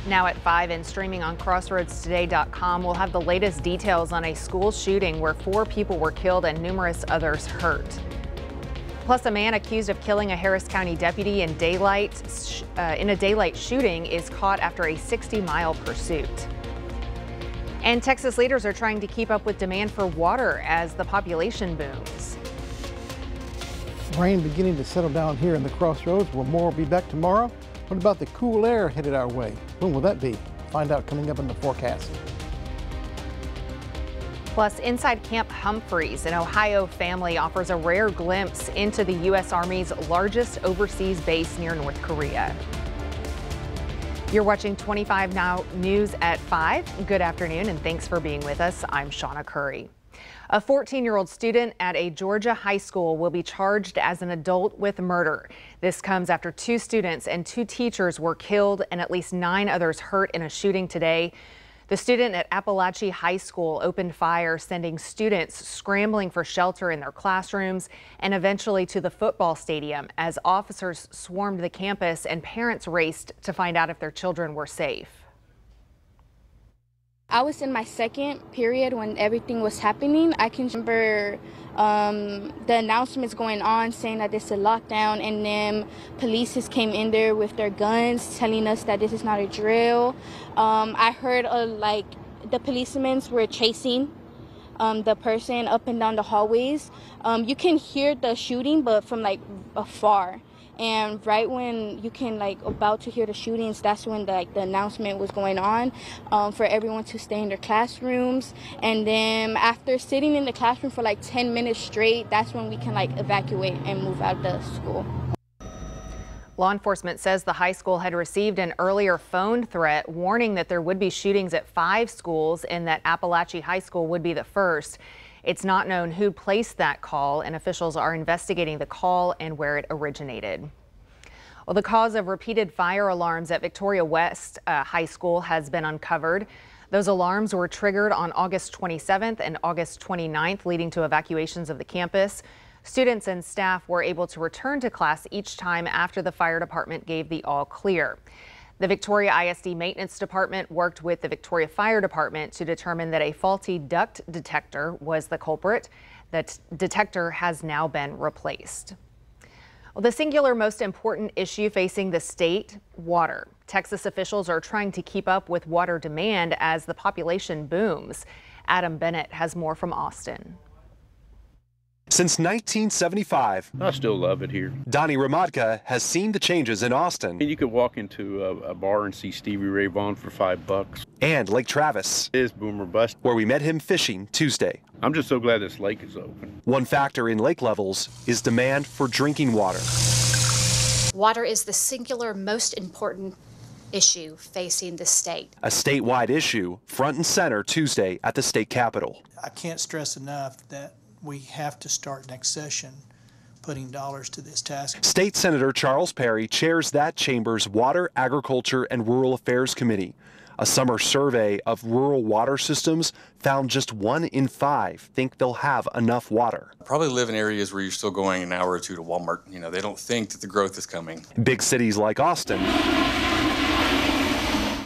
Now at 5 and streaming on crossroadstoday.com, we'll have the latest details on a school shooting where 4 people were killed and numerous others hurt. Plus, a man accused of killing a Harris County deputy in a daylight shooting is caught after a 60-mile pursuit. And Texas leaders are trying to keep up with demand for water as the population booms. Rain beginning to settle down here in the Crossroads. Will more be back tomorrow? What about the cool air headed our way? When will that be? Find out coming up in the forecast. Plus, inside Camp Humphreys, an Ohio family offers a rare glimpse into the U.S. Army's largest overseas base near North Korea. You're watching 25 Now News at 5. Good afternoon and thanks for being with us. I'm Shawna Currie. A 14-year-old student at a Georgia high school will be charged as an adult with murder. This comes after 2 students and 2 teachers were killed and at least 9 others hurt in a shooting today. The student at Appalachia High School opened fire, sending students scrambling for shelter in their classrooms and eventually to the football stadium as officers swarmed the campus and parents raced to find out if their children were safe. I was in my second period when everything was happening. I can remember the announcements going on saying that this is a lockdown, and then police came in there with their guns telling us that this is not a drill. I heard like the policemen were chasing the person up and down the hallways. You can hear the shooting, but from like afar. And right when you can about to hear the shootings, that's when the announcement was going on for everyone to stay in their classrooms. And then after sitting in the classroom for 10 minutes straight, that's when we can evacuate and move out of the school. Law enforcement says the high school had received an earlier phone threat warning that there would be shootings at 5 schools and that Appalachia High School would be the first. It's not known who placed that call, and officials are investigating the call and where it originated. Well, the cause of repeated fire alarms at Victoria West High School has been uncovered. Those alarms were triggered on August 27th and August 29th, leading to evacuations of the campus. Students and staff were able to return to class each time after the fire department gave the all clear. The Victoria ISD Maintenance Department worked with the Victoria Fire Department to determine that a faulty duct detector was the culprit. That detector has now been replaced. Well, the singular most important issue facing the state, water. Texas officials are trying to keep up with water demand as the population booms. Adam Bennett has more from Austin. Since 1975, I still love it here. Donnie Ramatka has seen the changes in Austin. You could walk into a bar and see Stevie Ray Vaughan for $5. And Lake Travis. It is boom or bust. Where we met him fishing Tuesday. I'm just so glad this lake is open. One factor in lake levels is demand for drinking water. Water is the singular most important issue facing the state. A statewide issue front and center Tuesday at the state capitol. I can't stress enough that we have to start next session putting dollars to this task. State Senator Charles Perry chairs that chamber's Water, Agriculture, and Rural Affairs Committee. A summer survey of rural water systems found just 1 in 5 think they'll have enough water. Probably live in areas where you're still going an hour or 2 to Walmart. They don't think that the growth is coming. Big cities like Austin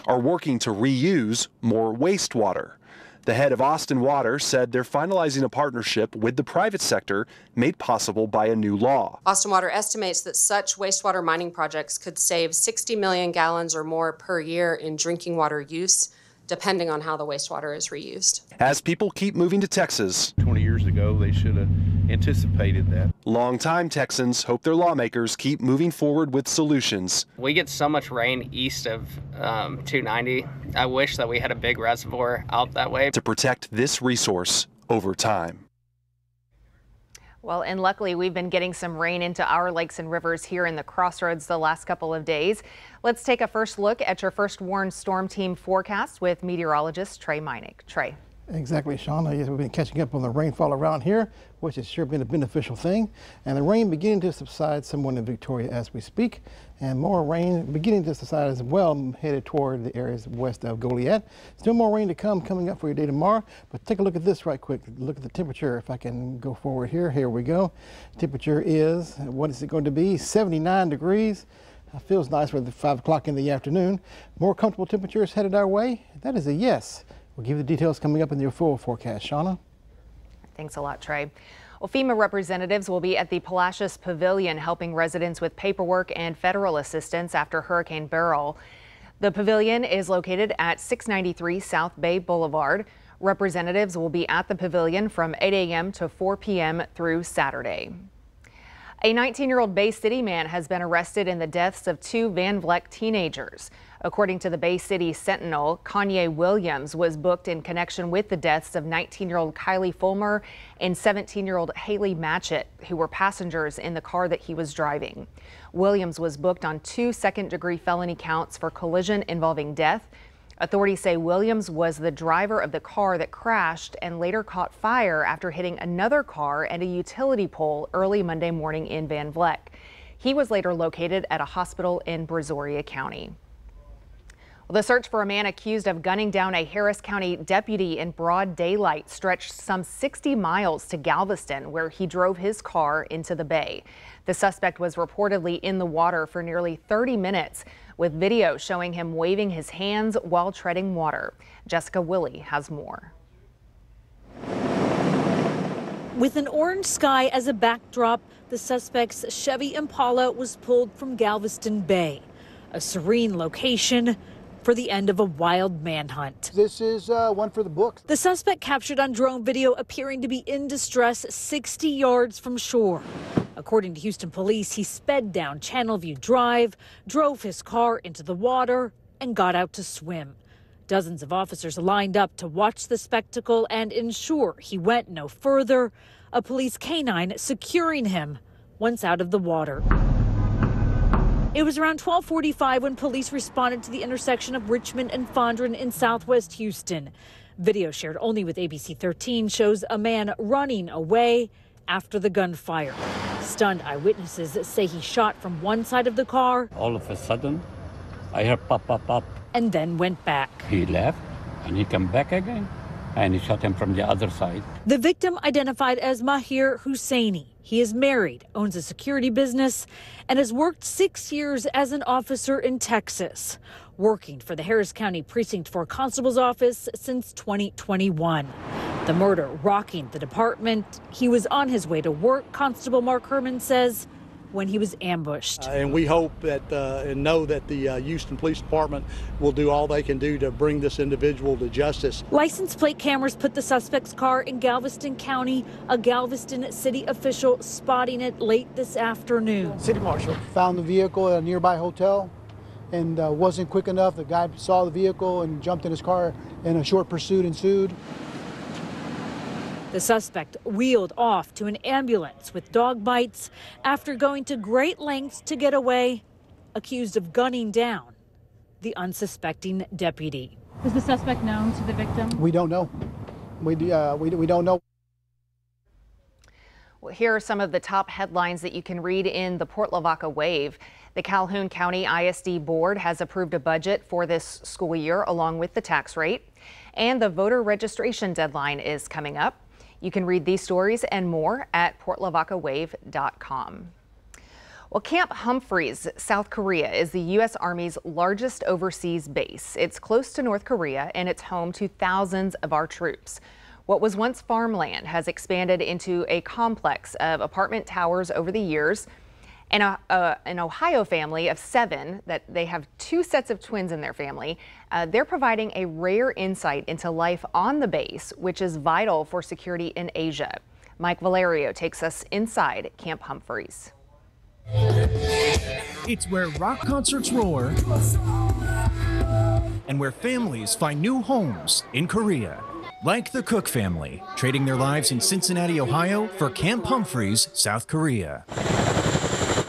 are working to reuse more wastewater. The head of Austin Water said they're finalizing a partnership with the private sector made possible by a new law. Austin Water estimates that such wastewater mining projects could save 60 million gallons or more per year in drinking water use, depending on how the wastewater is reused. As people keep moving to Texas. 20 years ago, they should have anticipated that. Longtime Texans hope their lawmakers keep moving forward with solutions. We get so much rain east of 290. I wish that we had a big reservoir out that way. To protect this resource over time. Well, and luckily we've been getting some rain into our lakes and rivers here in the Crossroads the last couple of days. Let's take a first look at your First Warn Storm Team forecast with meteorologist Trey Meinig. Trey. Exactly, Shawna. Yes, we've been catching up on the rainfall around here, which has sure been a beneficial thing. And the rain beginning to subside somewhat in Victoria as we speak. And more rain beginning to subside as well, headed toward the areas west of Goliad. Still more rain to come coming up for your day tomorrow. But take a look at this right quick. Look at the temperature. If I can go forward here. Here we go. Temperature is, what is it going to be? 79 degrees. Feels nice for the 5 o'clock in the afternoon. More comfortable temperatures headed our way? That is a yes. We'll give you the details coming up in your full forecast. Shawna? Thanks a lot, Trey. Well, FEMA representatives will be at the Palacios Pavilion helping residents with paperwork and federal assistance after Hurricane Beryl. The pavilion is located at 693 South Bay Boulevard. Representatives will be at the pavilion from 8 a.m. to 4 p.m. through Saturday. A 19-year-old Bay City man has been arrested in the deaths of 2 Van Vleck teenagers. According to the Bay City Sentinel, Kanye Williams was booked in connection with the deaths of 19-year-old Kylie Fulmer and 17-year-old Haley Matchett, who were passengers in the car that he was driving. Williams was booked on 2 second-degree felony counts for collision involving death. Authorities say Williams was the driver of the car that crashed and later caught fire after hitting another car and a utility pole early Monday morning in Van Vleck. He was later located at a hospital in Brazoria County. Well, the search for a man accused of gunning down a Harris County deputy in broad daylight stretched some 60 miles to Galveston, where he drove his car into the bay. The suspect was reportedly in the water for nearly 30 minutes, with video showing him waving his hands while treading water. Jessica Willey has more. With an orange sky as a backdrop, the suspect's Chevy Impala was pulled from Galveston Bay, a serene location for the end of a wild manhunt. This is one for the books. The suspect captured on drone video appearing to be in distress 60 yards from shore. According to Houston police, he sped down Channelview Drive, drove his car into the water, and got out to swim. Dozens of officers lined up to watch the spectacle and ensure he went no further, a police canine securing him once out of the water. It was around 12:45 when police responded to the intersection of Richmond and Fondren in southwest Houston. Video shared only with ABC 13 shows a man running away after the gunfire. Stunned eyewitnesses say he shot from one side of the car. All of a sudden, I heard pop, pop, pop. And then went back. He left and he came back again and he shot him from the other side. The victim identified as Mahir Husseini. He is married, owns a security business, and has worked 6 years as an officer in Texas, working for the Harris County Precinct 4 Constable's Office since 2021. The murder rocking the department. He was on his way to work, Constable Mark Herman says, when he was ambushed. And we hope that and know that the Houston Police Department will do all they can do to bring this individual to justice. License plate cameras put the suspect's car in Galveston County, a Galveston city official spotting it late this afternoon. City Marshal found the vehicle at a nearby hotel and wasn't quick enough. The guy saw the vehicle and jumped in his car and a short pursuit ensued. The suspect wheeled off to an ambulance with dog bites after going to great lengths to get away, accused of gunning down the unsuspecting deputy. Was the suspect known to the victim? We don't know. We don't know. Well, here are some of the top headlines that you can read in the Port Lavaca Wave. The Calhoun County ISD Board has approved a budget for this school year along with the tax rate, and the voter registration deadline is coming up. You can read these stories and more at portlavacawave.com. Well, Camp Humphreys, South Korea, is the U.S. Army's largest overseas base. It's close to North Korea and it's home to thousands of our troops. What was once farmland has expanded into a complex of apartment towers over the years. And an Ohio family of 7, that they have 2 sets of twins in their family. They're providing a rare insight into life on the base, which is vital for security in Asia. Mike Valerio takes us inside Camp Humphreys. It's where rock concerts roar and where families find new homes in Korea. Like the Cook family, trading their lives in Cincinnati, Ohio for Camp Humphreys, South Korea.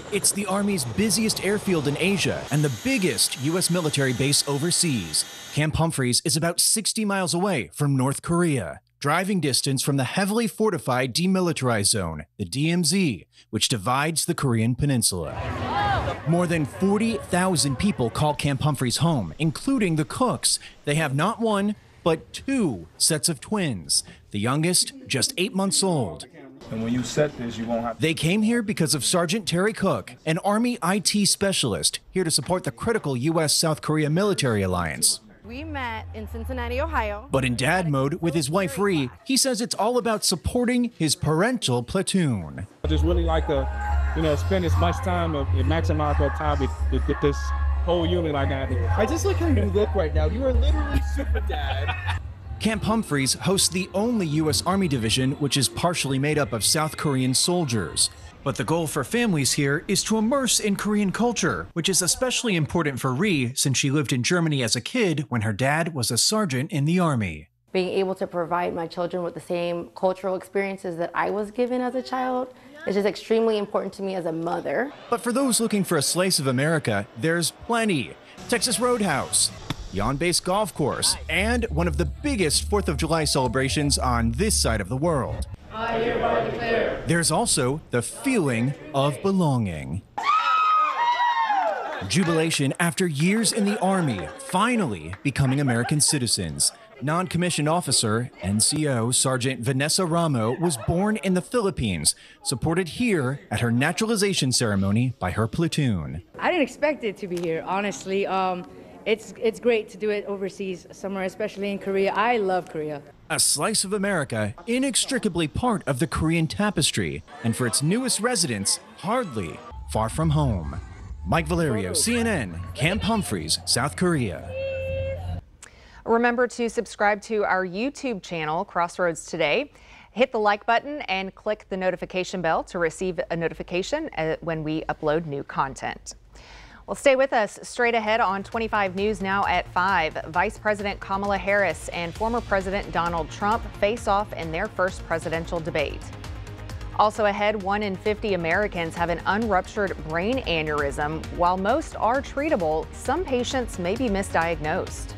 It's the Army's busiest airfield in Asia and the biggest U.S. military base overseas. Camp Humphreys is about 60 miles away from North Korea, driving distance from the heavily fortified demilitarized zone, the DMZ, which divides the Korean peninsula. More than 40,000 people call Camp Humphreys home, including the Cooks. They have not 1, but 2 sets of twins. The youngest, just 8 months old. And when you set this, you won't have to. They came here because of Sergeant Terry Cook, an Army IT specialist, here to support the critical U.S.-South Korea military alliance. We met in Cincinnati, Ohio. But in dad mode with his wife Ree, he says it's all about supporting his parental platoon. I just really like to, spend as much time and maximize that time with this whole unit I got. I just like how you look right now. You are literally super dad. Camp Humphreys hosts the only U.S. Army division which is partially made up of South Korean soldiers. But the goal for families here is to immerse in Korean culture, which is especially important for Ree since she lived in Germany as a kid when her dad was a sergeant in the Army. Being able to provide my children with the same cultural experiences that I was given as a child is just extremely important to me as a mother. But for those looking for a slice of America, there's plenty. Texas Roadhouse, Yon-based golf course, and one of the biggest 4th of July celebrations on this side of the world. I hereby declare. There's also the feeling of belonging. Jubilation after years in the Army, finally becoming American citizens. Non-commissioned officer, NCO Sergeant Vanessa Ramo was born in the Philippines, supported here at her naturalization ceremony by her platoon. I didn't expect it to be here, honestly. It's great to do it overseas somewhere, especially in Korea. I love Korea. A slice of America, inextricably part of the Korean tapestry, and for its newest residents, hardly far from home. Mike Valerio, CNN, Camp Humphreys, South Korea. Remember to subscribe to our YouTube channel, Crossroads Today. Hit the like button and click the notification bell to receive a notification when we upload new content. Well, stay with us. Straight ahead on 25 News now at 5. Vice President Kamala Harris and former President Donald Trump face off in their first presidential debate. Also ahead, 1 in 50 Americans have an unruptured brain aneurysm. While most are treatable, some patients may be misdiagnosed.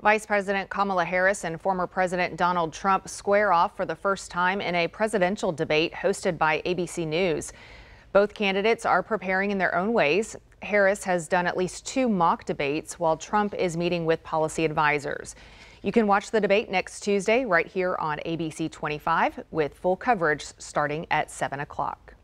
Vice President Kamala Harris and former President Donald Trump square off for the first time in a presidential debate hosted by ABC News. Both candidates are preparing in their own ways. Harris has done at least 2 mock debates, while Trump is meeting with policy advisors. You can watch the debate next Tuesday right here on ABC 25 with full coverage starting at 7 o'clock.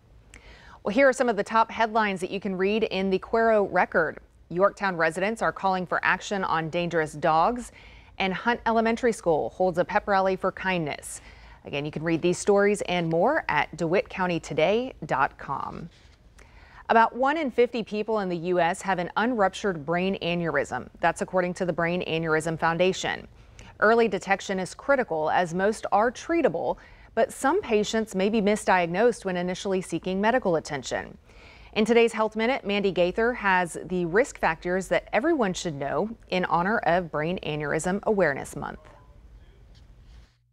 Well, here are some of the top headlines that you can read in the Cuero Record. Yorktown residents are calling for action on dangerous dogs, and Hunt Elementary School holds a pep rally for kindness. Again, you can read these stories and more at DeWittCountyToday.com. About 1 in 50 people in the U.S. have an unruptured brain aneurysm. That's according to the Brain Aneurysm Foundation. Early detection is critical as most are treatable, but some patients may be misdiagnosed when initially seeking medical attention. In today's Health Minute, Mandy Gaither has the risk factors that everyone should know in honor of Brain Aneurysm Awareness Month.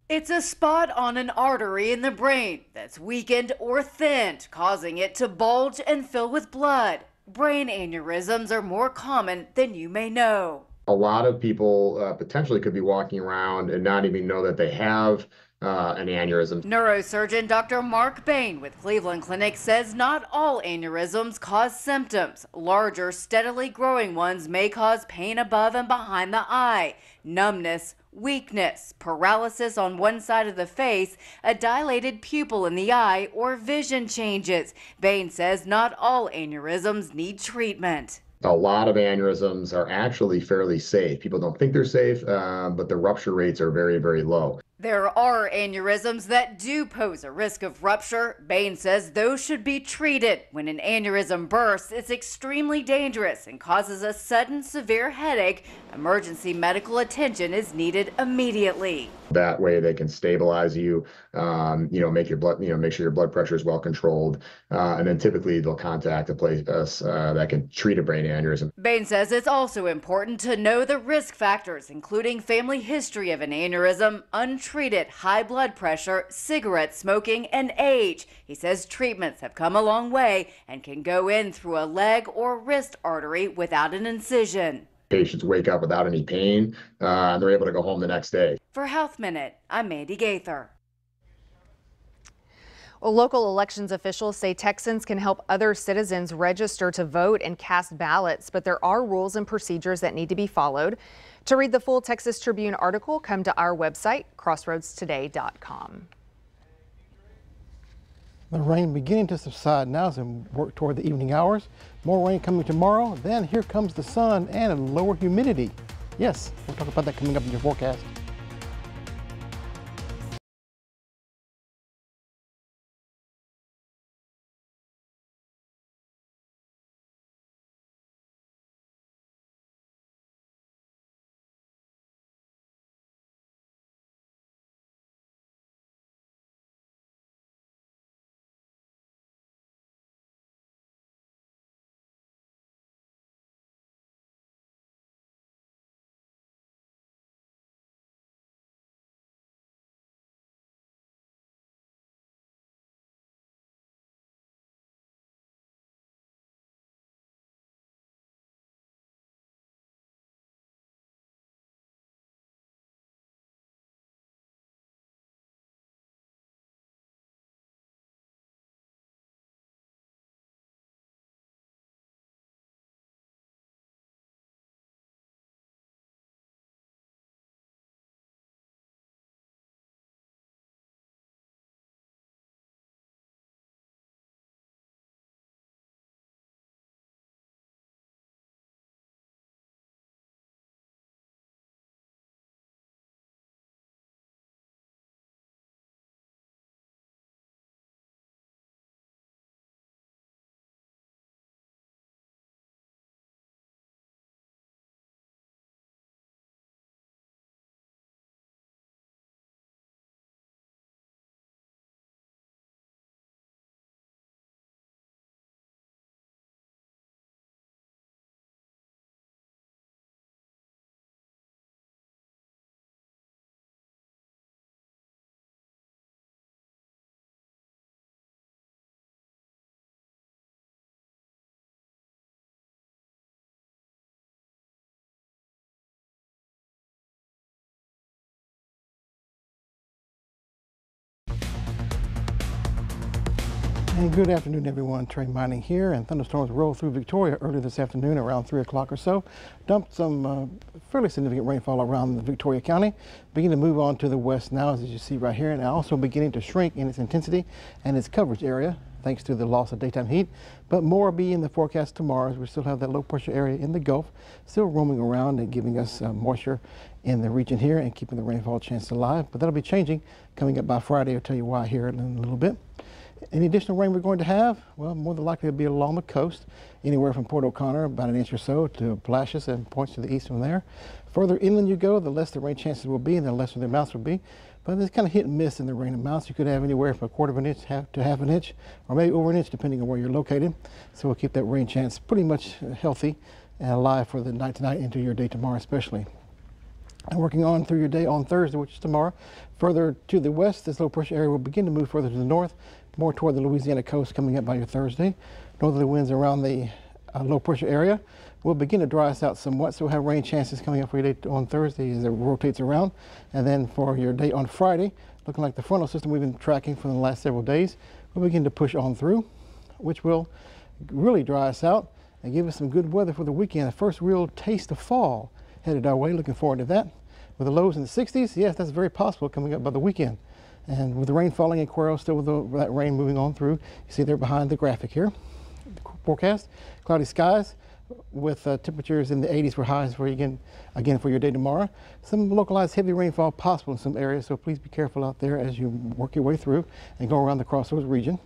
It's a spot on an artery in the brain that's weakened or thinned, causing it to bulge and fill with blood. Brain aneurysms are more common than you may know. A lot of people potentially could be walking around and not even know that they have an aneurysm. Neurosurgeon Dr. Mark Bain with Cleveland Clinic says not all aneurysms cause symptoms. Larger, steadily growing ones may cause pain above and behind the eye, numbness, weakness, paralysis on one side of the face, a dilated pupil in the eye, or vision changes. Bain says not all aneurysms need treatment. A lot of aneurysms are actually fairly safe. People don't think they're safe, but the rupture rates are very, very low. There are aneurysms that do pose a risk of rupture. Bain says those should be treated. When an aneurysm bursts, it's extremely dangerous and causes a sudden severe headache. Emergency medical attention is needed immediately. That way they can stabilize you, make your blood, make sure your blood pressure is well controlled. And then typically they'll contact a place that can treat a brain aneurysm. Bain says it's also important to know the risk factors, including family history of an aneurysm, untreated high blood pressure, cigarette smoking, and age. He says treatments have come a long way and can go in through a leg or wrist artery without an incision. Patients wake up without any pain, and they're able to go home the next day. For Health Minute, I'm Mandy Gaither. Well, local elections officials say Texans can help other citizens register to vote and cast ballots, but there are rules and procedures that need to be followed. To read the full Texas Tribune article, come to our website, crossroadstoday.com. The rain beginning to subside now as we work toward the evening hours. More rain coming tomorrow. Then here comes the sun and a lower humidity. Yes, we'll talk about that coming up in your forecast. And good afternoon, everyone. Trey Mining here, and thunderstorms rolled through Victoria earlier this afternoon around 3 o'clock or so. Dumped some fairly significant rainfall around Victoria County. Beginning to move on to the west now, as you see right here, and also beginning to shrink in its intensity and its coverage area, thanks to the loss of daytime heat. But more will be in the forecast tomorrow, as we still have that low pressure area in the Gulf, still roaming around and giving us moisture in the region here and keeping the rainfall chance alive. But that'll be changing coming up by Friday. I'll tell you why here in a little bit. Any additional rain we're going to have? Well, more than likely it'll be along the coast, anywhere from Port O'Connor, about an inch or so, to Palacios and points to the east from there. Further inland you go, the less the rain chances will be and the lesser the amounts will be. But there's kind of hit and miss in the rain amounts. You could have anywhere from 1/4 of an inch to half an inch, or maybe over an inch, depending on where you're located. So we'll keep that rain chance pretty much healthy and alive for the night tonight into your day tomorrow especially. And working on through your day on Thursday, which is tomorrow, further to the west, this low pressure area will begin to move further to the north, more toward the Louisiana coast coming up by your Thursday. Northerly winds around the low pressure area will begin to dry us out somewhat. So we'll have rain chances coming up for your day on Thursday as it rotates around. And then for your day on Friday, looking like the frontal system we've been tracking for the last several days will begin to push on through, which will really dry us out and give us some good weather for the weekend. The first real taste of fall headed our way. Looking forward to that. With the lows in the 60s, yes, that's very possible coming up by the weekend. And with the rain falling in Cuero, still with that rain moving on through, you see there behind the graphic here. Forecast, cloudy skies with temperatures in the 80s for highs for you again for your day tomorrow. Some localized heavy rainfall possible in some areas, so please be careful out there as you work your way through and go around the crossroads region.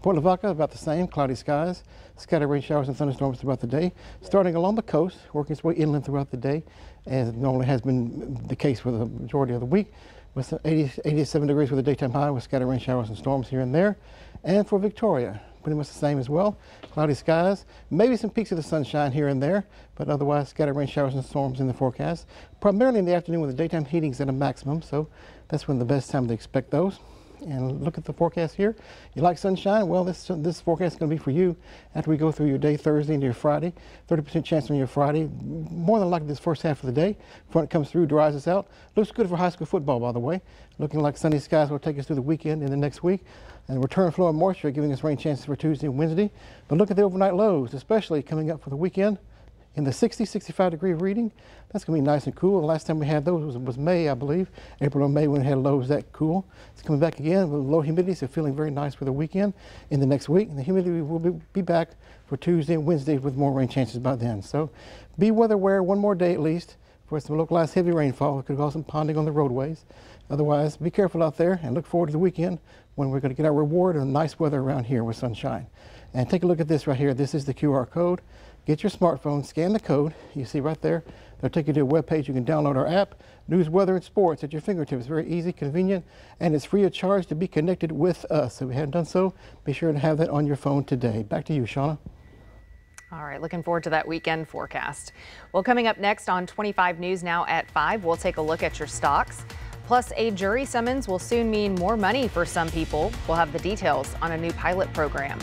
Port Lavaca, about the same, cloudy skies, scattered rain showers and thunderstorms throughout the day, starting along the coast, working its way inland throughout the day, as normally has been the case for the majority of the week, with 87 degrees for the daytime high, with scattered rain showers and storms here and there. And for Victoria, pretty much the same as well. Cloudy skies, maybe some peaks of the sunshine here and there, but otherwise scattered rain showers and storms in the forecast. Primarily in the afternoon when the daytime heating is at a maximum, so that's when the best time to expect those. And look at the forecast here. You like sunshine? Well, this forecast is going to be for you after we go through your day Thursday into your Friday. 30% chance on your Friday. More than likely this first half of the day. Front comes through, dries us out. Looks good for high school football, by the way. Looking like sunny skies will take us through the weekend and the next week. And return flow of moisture giving us rain chances for Tuesday and Wednesday. But look at the overnight lows, especially coming up for the weekend. In the 60, 65 degree reading, that's going to be nice and cool. The last time we had those was May, I believe. April or May when we had lows that cool. It's coming back again with low humidity, so feeling very nice for the weekend. In the next week, and the humidity will be back for Tuesday and Wednesday with more rain chances by then. So be weather aware one more day at least for some localized heavy rainfall. It could cause some ponding on the roadways. Otherwise, be careful out there and look forward to the weekend when we're going to get our reward of nice weather around here with sunshine. And take a look at this right here. This is the QR code. Get your smartphone, scan the code. You see right there. They'll take you to a web page. You can download our app, News, Weather, and Sports at your fingertips. Very easy, convenient, and it's free of charge to be connected with us. So if you haven't done so, be sure to have that on your phone today. Back to you, Shawna. All right, looking forward to that weekend forecast. Well, coming up next on 25 News Now at 5, we'll take a look at your stocks. Plus, a jury summons will soon mean more money for some people. We'll have the details on a new pilot program.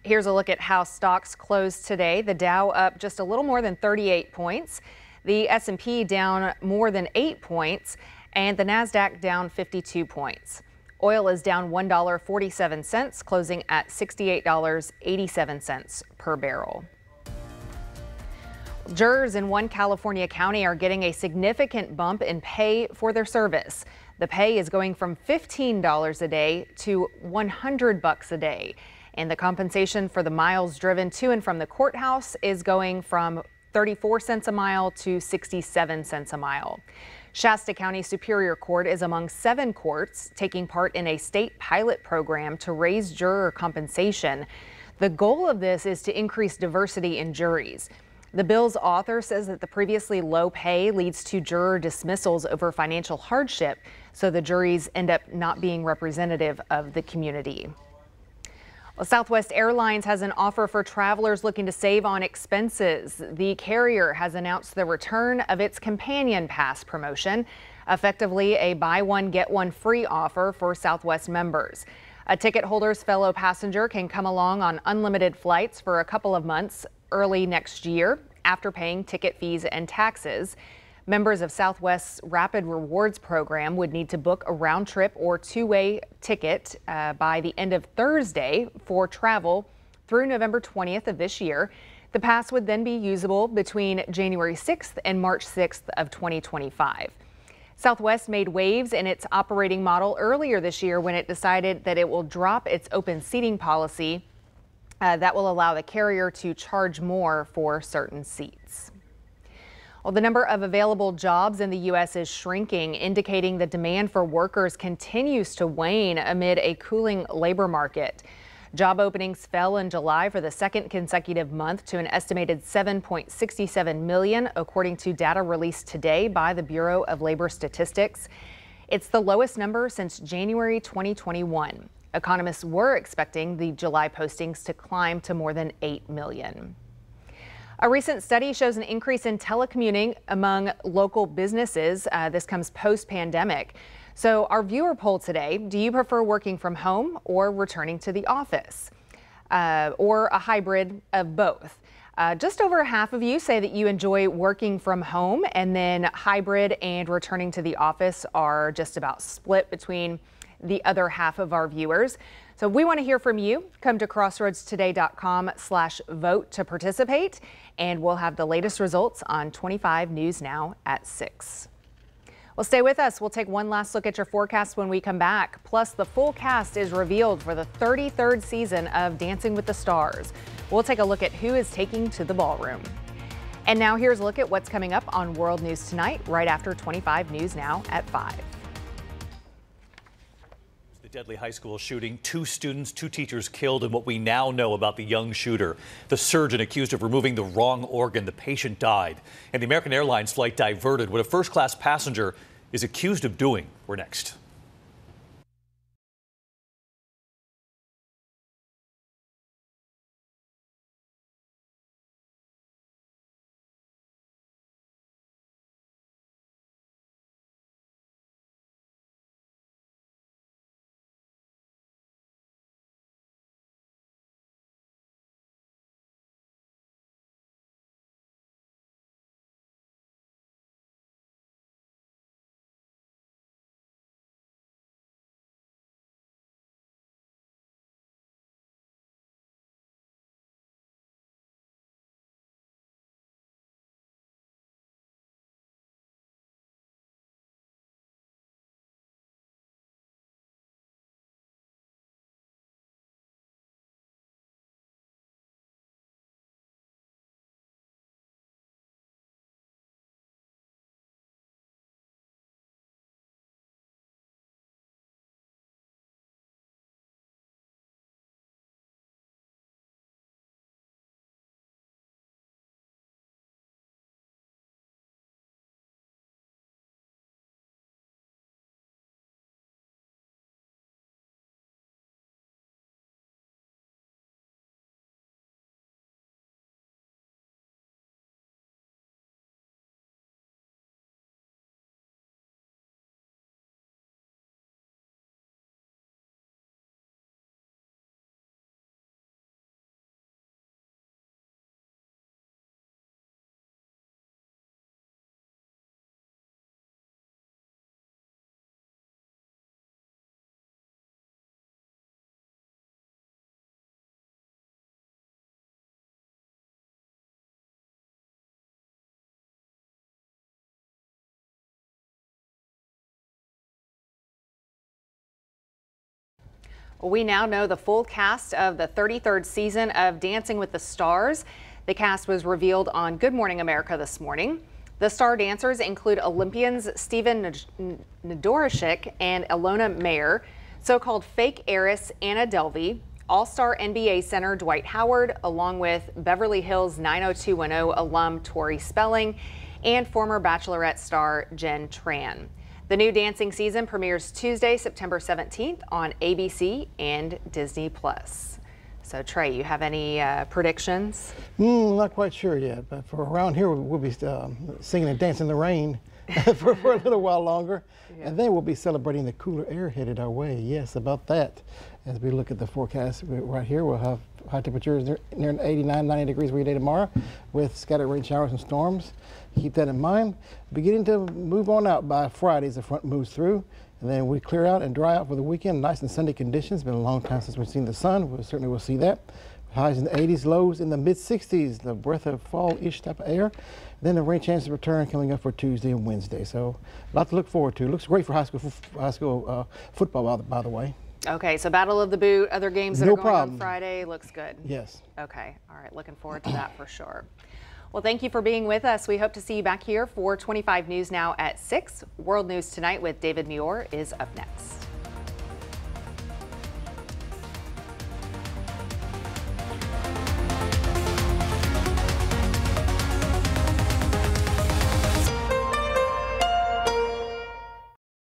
Here's a look at how stocks closed today. The Dow up just a little more than 38 points. The S&P down more than 8 points, and the Nasdaq down 52 points. Oil is down $1.47, closing at $68.87 per barrel. Jurors in one California county are getting a significant bump in pay for their service. The pay is going from $15 a day to $100 a day. And the compensation for the miles driven to and from the courthouse is going from 34 cents a mile to 67 cents a mile. Shasta County Superior Court is among 7 courts taking part in a state pilot program to raise juror compensation. The goal of this is to increase diversity in juries. The bill's author says that the previously low pay leads to juror dismissals over financial hardship, so the juries end up not being representative of the community. Well, Southwest Airlines has an offer for travelers looking to save on expenses. The carrier has announced the return of its Companion Pass promotion, effectively a buy one, get one free offer for Southwest members. A ticket holder's fellow passenger can come along on unlimited flights for a couple of months early next year after paying ticket fees and taxes. Members of Southwest's Rapid Rewards program would need to book a round trip or two-way ticket by the end of Thursday for travel through November 20th of this year. The pass would then be usable between January 6th and March 6th of 2025. Southwest made waves in its operating model earlier this year when it decided that it will drop its open seating policy that will allow the carrier to charge more for certain seats. Well, the number of available jobs in the U.S. is shrinking, indicating the demand for workers continues to wane amid a cooling labor market. Job openings fell in July for the second consecutive month to an estimated 7.67 million, according to data released today by the Bureau of Labor Statistics. It's the lowest number since January 2021. Economists were expecting the July postings to climb to more than 8 million. A recent study shows an increase in telecommuting among local businesses. This comes post-pandemic. So our viewer poll today, do you prefer working from home or returning to the office? Or a hybrid of both? Just over half of you say that you enjoy working from home, and then hybrid and returning to the office are just about split between the other half of our viewers. So we want to hear from you. Come to crossroadstoday.com/vote to participate, and we'll have the latest results on 25 News Now at 6. Well, stay with us. We'll take one last look at your forecast when we come back. Plus, the full cast is revealed for the 33rd season of Dancing with the Stars. We'll take a look at who is taking to the ballroom. And now here's a look at what's coming up on World News Tonight, right after 25 News Now at 5. Deadly high school shooting, 2 students, 2 teachers killed, and what we now know about the young shooter. The surgeon accused of removing the wrong organ. The patient died, and the American Airlines flight diverted. What a first-class passenger is accused of doing. We're next. Well, we now know the full cast of the 33rd season of Dancing with the Stars. The cast was revealed on Good Morning America this morning. The star dancers include Olympians Steven Nadorishik and Ilona Mayer, so-called fake heiress Anna Delvey, All-Star NBA center Dwight Howard, along with Beverly Hills 90210 alum Tori Spelling, and former Bachelorette star Jen Tran. The new dancing season premieres Tuesday, September 17th on ABC and Disney+. So Trey, you have any predictions? Not quite sure yet, but for around here, we'll be singing and dancing in the rain for a little while longer. Yeah. And then we'll be celebrating the cooler air headed our way. Yes, about that. As we look at the forecast right here, we'll have high temperatures near 89, 90 degrees every day tomorrow with scattered rain showers and storms. Keep that in mind. Beginning to move on out by Friday as the front moves through. And then we clear out and dry out for the weekend. Nice and sunny conditions. It's been a long time since we've seen the sun. We certainly will see that. Highs in the 80s, lows in the mid-60s. The breath of fall-ish type of air. Then the rain chances return coming up for Tuesday and Wednesday. So a lot to look forward to. Looks great for high school football, by the way. Okay, so Battle of the Boot, other games that are going on Friday, looks good. Yes. Okay, all right, looking forward to that for sure. Well, thank you for being with us. We hope to see you back here for 25 News Now at 6. World News Tonight with David Muir is up next.